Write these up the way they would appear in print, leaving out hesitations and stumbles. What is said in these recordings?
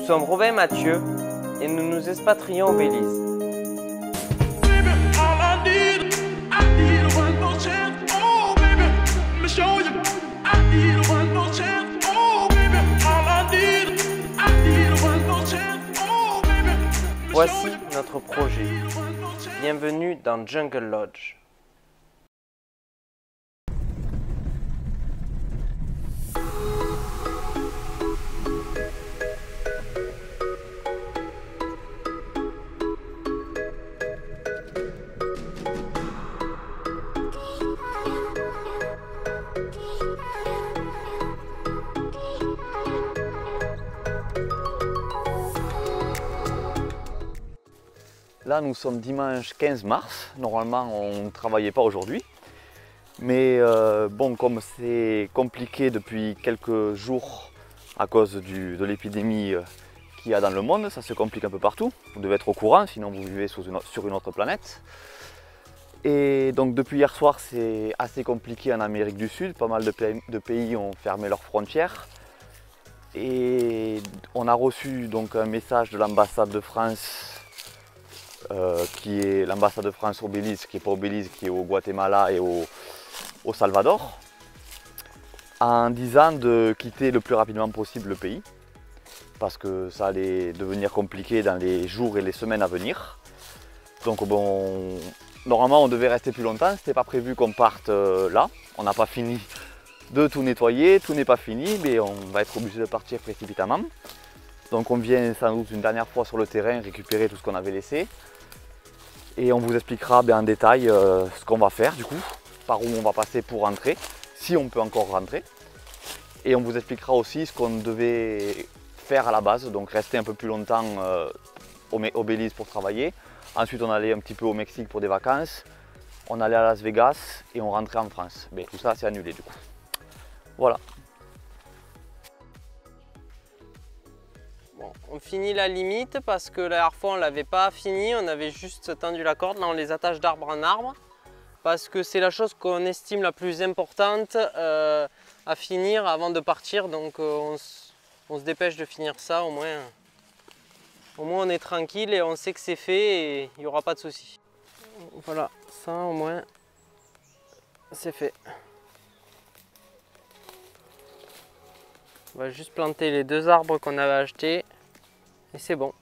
sommes Robin et Mathieu et nous nous expatrions au Belize. Voici notre projet. Bienvenue dans Jungle Lodge. Là, nous sommes dimanche 15 mars. Normalement, on ne travaillait pas aujourd'hui. Mais bon, comme c'est compliqué depuis quelques jours à cause de l'épidémie qu'il y a dans le monde, ça se complique un peu partout. Vous devez être au courant, sinon vous vivez sur une autre planète. Et donc depuis hier soir, c'est assez compliqué en Amérique du Sud. Pas mal de pays ont fermé leurs frontières. Et on a reçu donc un message de l'ambassade de France, qui est l'ambassade de France au Belize, qui n'est pas au Belize, qui est au Guatemala et au Salvador, en disant de quitter le plus rapidement possible le pays, parce que ça allait devenir compliqué dans les jours et les semaines à venir. Donc bon, normalement on devait rester plus longtemps, c'était pas prévu qu'on parte là, on n'a pas fini de tout nettoyer, tout n'est pas fini, mais on va être obligé de partir précipitamment. Donc on vient sans doute une dernière fois sur le terrain récupérer tout ce qu'on avait laissé. Et on vous expliquera en détail ce qu'on va faire du coup, par où on va passer pour rentrer, si on peut encore rentrer. Et on vous expliquera aussi ce qu'on devait faire à la base, donc rester un peu plus longtemps au Belize pour travailler. Ensuite on allait un petit peu au Mexique pour des vacances, on allait à Las Vegas et on rentrait en France. Mais tout ça c'est annulé du coup. Voilà. Bon, on finit la limite parce que la dernière fois on ne l'avait pas fini, on avait juste tendu la corde. Là on les attache d'arbre en arbre parce que c'est la chose qu'on estime la plus importante à finir avant de partir. Donc on se dépêche de finir ça, au moins on est tranquille et on sait que c'est fait et il n'y aura pas de souci. Voilà, ça au moins c'est fait. On va juste planter les deux arbres qu'on avait achetés et c'est bon.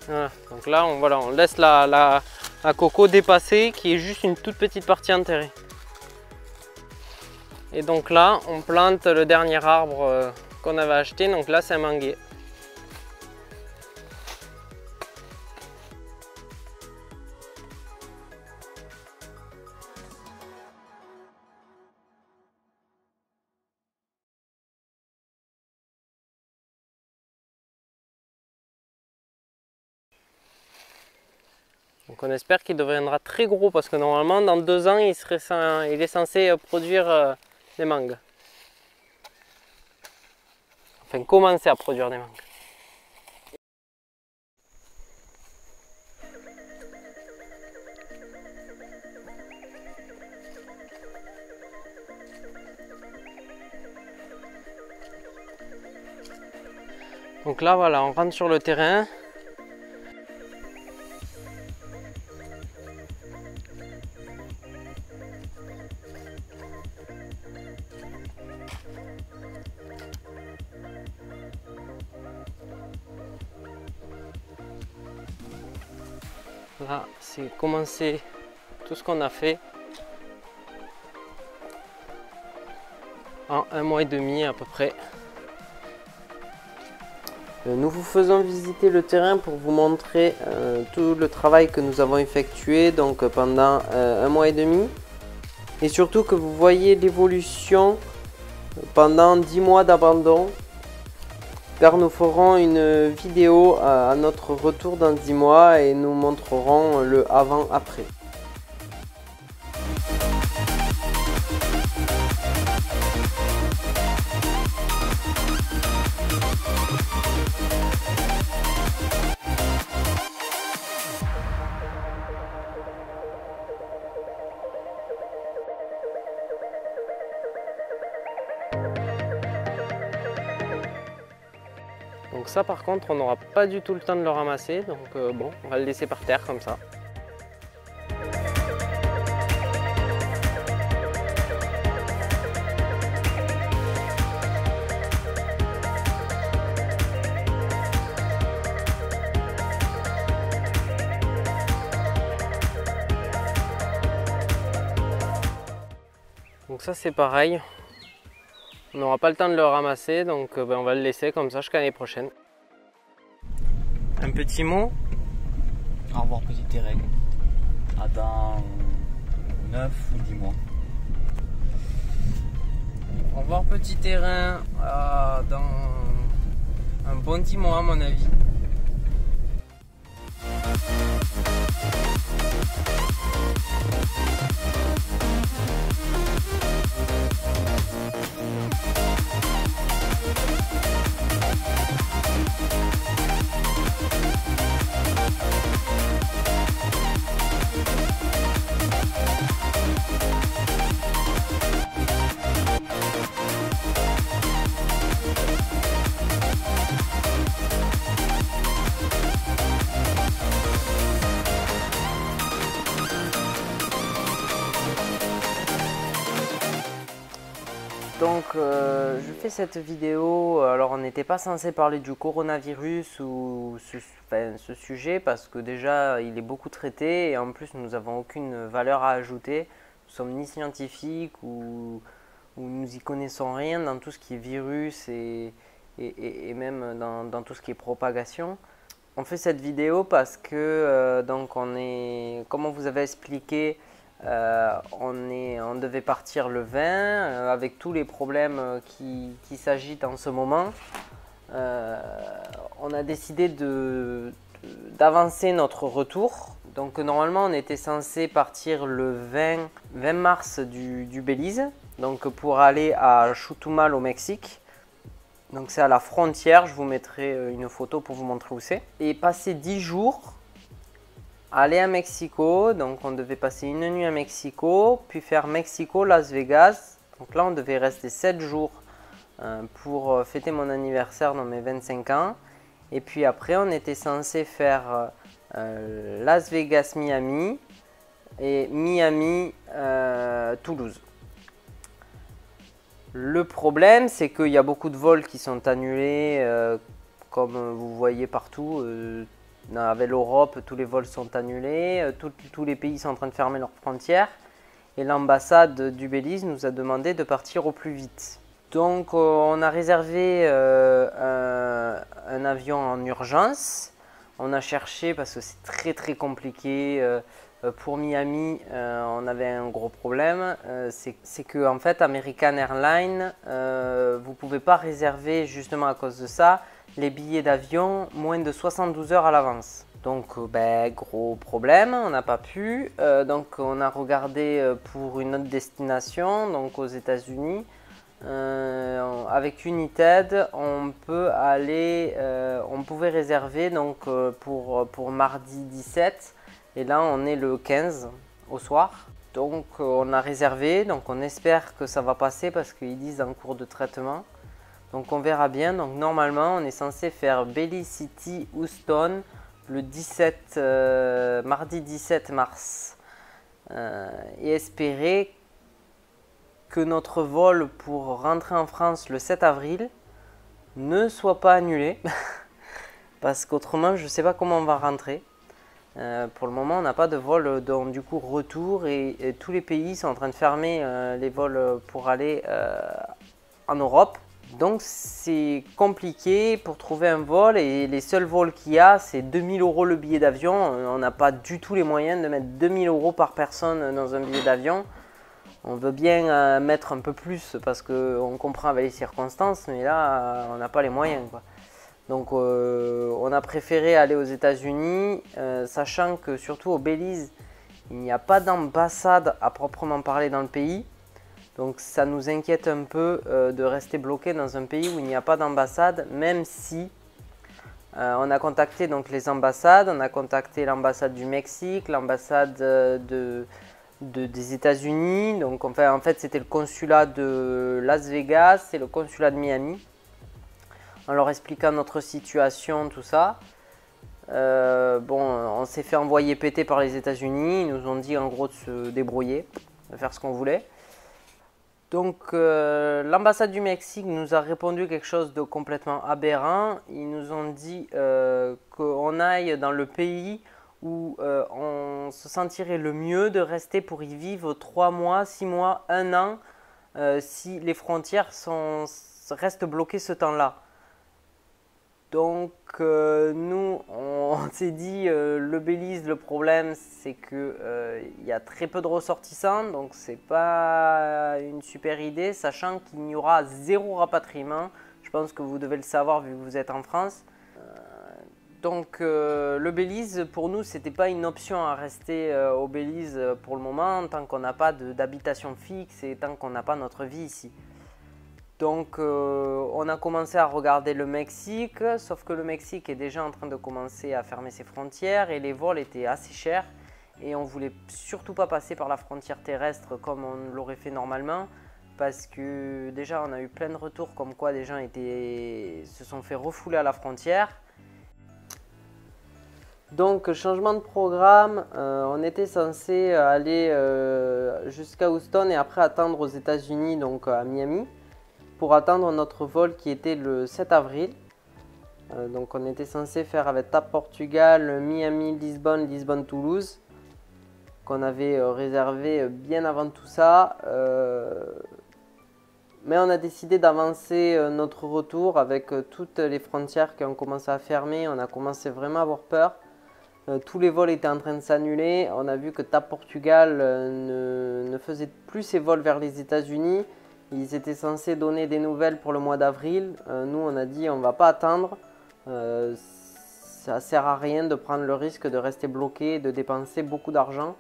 Voilà, donc là on laisse la coco dépasser qui est juste une toute petite partie enterrée. Et donc là on plante le dernier arbre qu'on avait acheté, donc là c'est un manguier. Donc on espère qu'il deviendra très gros parce que normalement dans 2 ans il est censé produire des mangues. Enfin commencer à produire des mangues. Donc là voilà, on rentre sur le terrain. Là, c'est commencer tout ce qu'on a fait. en 1 mois et demi à peu près. Nous vous faisons visiter le terrain pour vous montrer tout le travail que nous avons effectué donc, pendant 1 mois et demi. Et surtout que vous voyez l'évolution pendant 10 mois d'abandon. Car nous ferons une vidéo à notre retour dans 10 mois et nous montrerons le avant-après. Donc ça par contre on n'aura pas du tout le temps de le ramasser, donc bon, on va le laisser par terre comme ça. Donc ça c'est pareil. On n'aura pas le temps de le ramasser, donc on va le laisser comme ça jusqu'à l'année prochaine. Un petit mot. Au revoir petit terrain. À dans 9 ou 10 mois. Au revoir petit terrain. Dans un bon 10 mois à mon avis. Donc je fais cette vidéo, alors on n'était pas censé parler du coronavirus ou ce sujet parce que déjà il est beaucoup traité et en plus nous n'avons aucune valeur à ajouter. Nous sommes ni scientifiques ou nous y connaissons rien dans tout ce qui est virus et même dans tout ce qui est propagation. On fait cette vidéo parce que donc comme on vous avait expliqué, on devait partir le 20 avec tous les problèmes qui s'agitent en ce moment. On a décidé d'avancer notre retour. Donc normalement on était censé partir le 20 mars du Belize, donc pour aller à Chutumal au Mexique. Donc c'est à la frontière, je vous mettrai une photo pour vous montrer où c'est. Et passer 10 jours, aller à Mexico, donc on devait passer une nuit à Mexico, puis faire Mexico-Las Vegas. Donc là on devait rester 7 jours pour fêter mon anniversaire dans mes 25 ans. Et puis après on était censé faire Las Vegas-Miami et Miami-Toulouse. Le problème, c'est qu'il y a beaucoup de vols qui sont annulés, comme vous voyez partout. Avec l'Europe, tous les vols sont annulés, tous les pays sont en train de fermer leurs frontières. Et l'ambassade du Belize nous a demandé de partir au plus vite. Donc on a réservé un avion en urgence. On a cherché parce que c'est très compliqué. Pour Miami, on avait un gros problème, c'est que en fait American Airlines, vous ne pouvez pas réserver justement à cause de ça les billets d'avion moins de 72 heures à l'avance. Donc gros problème, on n'a pas pu. Donc on a regardé pour une autre destination, donc aux États-Unis. Avec United, on pouvait réserver donc pour mardi 17. Et là, on est le 15 au soir. Donc, on a réservé. Donc, on espère que ça va passer parce qu'ils disent en cours de traitement. Donc, on verra bien. Donc, normalement, on est censé faire Belize City, Houston le mardi 17 mars. Et espérer que notre vol pour rentrer en France le 7 avril ne soit pas annulé. Parce qu'autrement, je ne sais pas comment on va rentrer. Pour le moment, on n'a pas de vol donc, du coup retour et tous les pays sont en train de fermer les vols pour aller en Europe. Donc c'est compliqué pour trouver un vol et les seuls vols qu'il y a, c'est 2000 € le billet d'avion. On n'a pas du tout les moyens de mettre 2000 € par personne dans un billet d'avion. On veut bien mettre un peu plus parce qu'on comprend avec les circonstances, mais là on n'a pas les moyens, quoi. Donc on a préféré aller aux États-Unis, sachant que surtout au Belize, il n'y a pas d'ambassade à proprement parler dans le pays. Donc ça nous inquiète un peu de rester bloqué dans un pays où il n'y a pas d'ambassade, même si on a contacté donc les ambassades, on a contacté l'ambassade du Mexique, l'ambassade des États-Unis. Donc enfin, en fait c'était le consulat de Las Vegas et le consulat de Miami. En leur expliquant notre situation, tout ça. Bon, on s'est fait envoyer péter par les États-Unis. Ils nous ont dit en gros de se débrouiller, de faire ce qu'on voulait. Donc l'ambassade du Mexique nous a répondu quelque chose de complètement aberrant. Ils nous ont dit qu'on aille dans le pays où on se sentirait le mieux de rester pour y vivre 3 mois, 6 mois, 1 an, si les frontières restent bloquées ce temps-là. Donc nous, on s'est dit, le Belize, le problème c'est qu'il y a très peu de ressortissants, donc c'est pas une super idée, sachant qu'il n'y aura 0 rapatriement. Je pense que vous devez le savoir vu que vous êtes en France. Donc le Belize, pour nous, c'était pas une option à rester au Belize pour le moment, tant qu'on n'a pas d'habitation fixe et tant qu'on n'a pas notre vie ici. Donc on a commencé à regarder le Mexique, sauf que le Mexique est déjà en train de commencer à fermer ses frontières et les vols étaient assez chers et on ne voulait surtout pas passer par la frontière terrestre comme on l'aurait fait normalement, parce que déjà on a eu plein de retours comme quoi des gens se sont fait refouler à la frontière. Donc changement de programme, on était censé aller jusqu'à Houston et après attendre aux États-Unis, donc à Miami, pour attendre notre vol qui était le 7 avril. Donc on était censé faire avec TAP Portugal, Miami, Lisbonne, Lisbonne-Toulouse, qu'on avait réservé bien avant tout ça. Mais on a décidé d'avancer notre retour avec toutes les frontières qui ont commencé à fermer. On a commencé vraiment à avoir peur. Tous les vols étaient en train de s'annuler. On a vu que TAP Portugal ne faisait plus ses vols vers les États-Unis. Ils étaient censés donner des nouvelles pour le mois d'avril. Nous, on a dit on ne va pas attendre. Ça ne sert à rien de prendre le risque de rester bloqué et de dépenser beaucoup d'argent.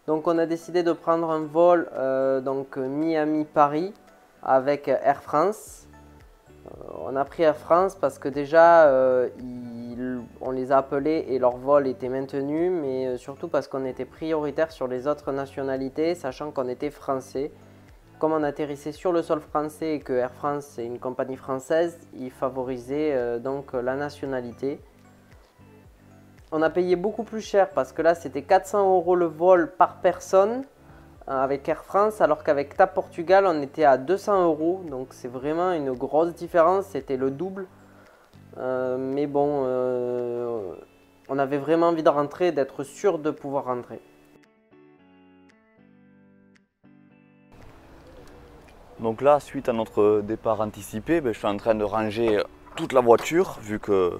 Donc on a décidé de prendre un vol Miami-Paris avec Air France. On a pris Air France parce que déjà on les a appelés et leur vol était maintenu, mais surtout parce qu'on était prioritaire sur les autres nationalités, sachant qu'on était français. Comme on atterrissait sur le sol français et que Air France est une compagnie française, ils favorisaient donc la nationalité. On a payé beaucoup plus cher parce que là c'était 400 € le vol par personne avec Air France, alors qu'avec TAP Portugal on était à 200 €, donc c'est vraiment une grosse différence, c'était le double. Mais bon, on avait vraiment envie de rentrer, d'être sûr de pouvoir rentrer. Donc là, suite à notre départ anticipé, je suis en train de ranger toute la voiture, vu que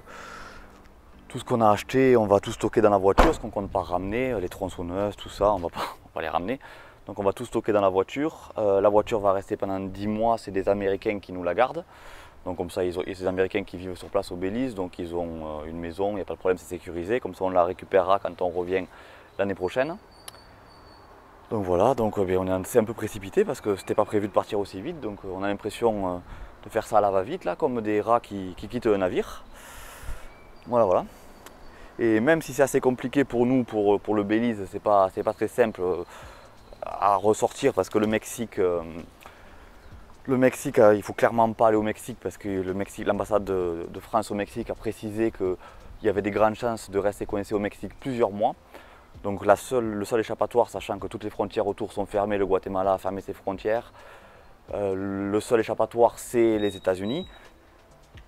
tout ce qu'on a acheté, on va tout stocker dans la voiture, parce qu'on ne compte pas ramener, les tronçonneuses, tout ça, on ne va pas les ramener. Donc on va tout stocker dans la voiture. La voiture va rester pendant 10 mois, c'est des Américains qui nous la gardent. Donc comme ça, il y a ces Américains qui vivent sur place au Belize, donc ils ont une maison, il n'y a pas de problème, c'est sécurisé. Comme ça, on la récupérera quand on revient l'année prochaine. Donc voilà, donc on s'est un peu précipité parce que c'était pas prévu de partir aussi vite, donc on a l'impression de faire ça à la va-vite là, comme des rats qui quittent un navire. Voilà. Et même si c'est assez compliqué pour nous, pour le Belize, c'est pas très simple à ressortir parce que le Mexique, il faut clairement pas aller au Mexique parce que l'ambassade de France au Mexique a précisé qu'il y avait des grandes chances de rester coincé au Mexique plusieurs mois. Donc le seul échappatoire, sachant que toutes les frontières autour sont fermées, le Guatemala a fermé ses frontières, le seul échappatoire c'est les États-Unis.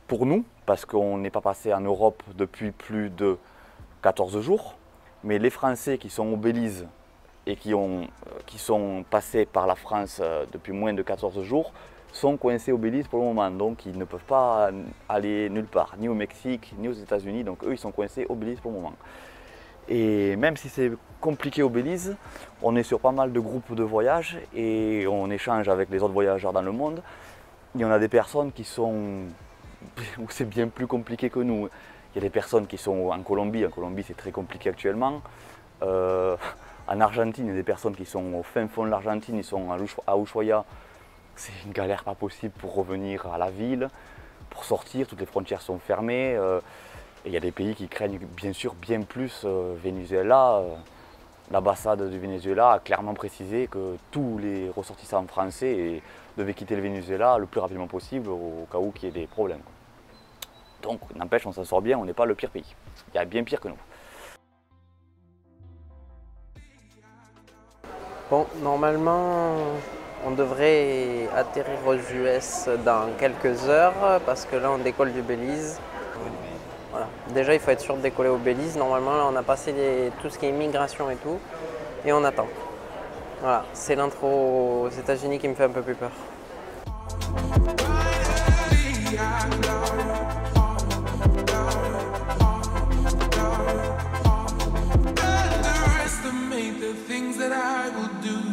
Pour nous, parce qu'on n'est pas passé en Europe depuis plus de 14 jours, mais les Français qui sont au Belize et qui sont passés par la France depuis moins de 14 jours, sont coincés au Belize pour le moment, donc ils ne peuvent pas aller nulle part, ni au Mexique, ni aux États-Unis, donc eux ils sont coincés au Belize pour le moment. Et même si c'est compliqué au Belize, on est sur pas mal de groupes de voyage et on échange avec les autres voyageurs dans le monde. Il y en a des personnes qui sont où c'est bien plus compliqué que nous. Il y a des personnes qui sont en Colombie c'est très compliqué actuellement. En Argentine, il y a des personnes qui sont au fin fond de l'Argentine, ils sont à Ushuaia. C'est une galère pas possible pour revenir à la ville, pour sortir, toutes les frontières sont fermées. Et il y a des pays qui craignent bien sûr bien plus Venezuela. L'ambassade du Venezuela a clairement précisé que tous les ressortissants français devaient quitter le Venezuela le plus rapidement possible au cas où qu'il y ait des problèmes. Donc n'empêche, on s'en sort bien, on n'est pas le pire pays. Il y a bien pire que nous. Bon, normalement, on devrait atterrir aux US dans quelques heures parce que là, on décolle du Belize. Voilà. Déjà, il faut être sûr de décoller au Belize. Normalement, là, on a passé tout ce qui est immigration et tout, et on attend. Voilà, c'est l'intro aux États-Unis qui me fait un peu plus peur. Things that I will do